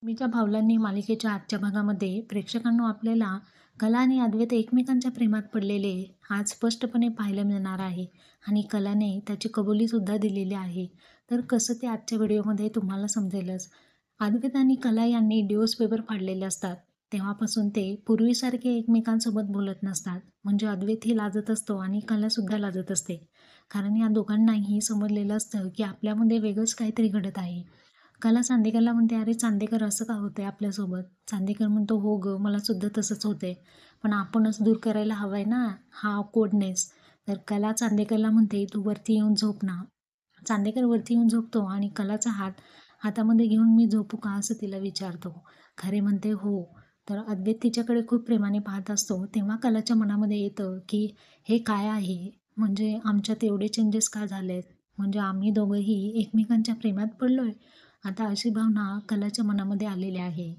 मीच्या भावलांनी मालिकेच्या आजच्या भागामध्ये प्रेक्षकांना आपल्याला कला आणि अद्वैत एकमेकांच्या प्रेमात पडलेले आज स्पष्टपणे पाहायला मिळणार आहे आणि कलाने त्याची कबुलीसुद्धा दिलेली आहे. तर कसं ते आजच्या व्हिडिओमध्ये तुम्हाला समजेलच. अद्वैत आणि कला यांनी डिवोर्स पेपर फाडलेले असतात. तेव्हापासून ते पूर्वीसारखे एकमेकांसोबत बोलत नसतात. म्हणजे अद्वैतही लाजत असतो आणि कलासुद्धा लाजत असते. कारण या दोघांनाही समजलेलं असतं की आपल्यामध्ये वेगळंच काहीतरी घडत आहे. कला चांदेकरला म्हणते, "अरे चांदेकर असं का होतंय आपल्यासोबत?" चांदेकर म्हणतो, "हो गं, मला सुद्धा तसंच होतंय. पण आपणच दूर करायला हवाय ना हा ऑकवर्डनेस." तर कला चांदेकरला म्हणते, "तू वरती येऊन झोप ना." चांदेकर वरती येऊन झोपतो आणि कलाचा हात हातामध्ये घेऊन, "मी झोपू का?" असं तिला विचारतो. खरे म्हणते, "हो." तर अद्वैत तिच्याकडे खूप प्रेमाने पाहत असतो. तेव्हा कलाच्या मनामध्ये येतं, की हे काय आहे? म्हणजे आमच्यात एवढे चेंजेस का झालेत? म्हणजे आम्ही दोघंही एकमेकांच्या प्रेमात पडलोय? आता अशी भावना कलाच्या मनामध्ये आलेली आहे.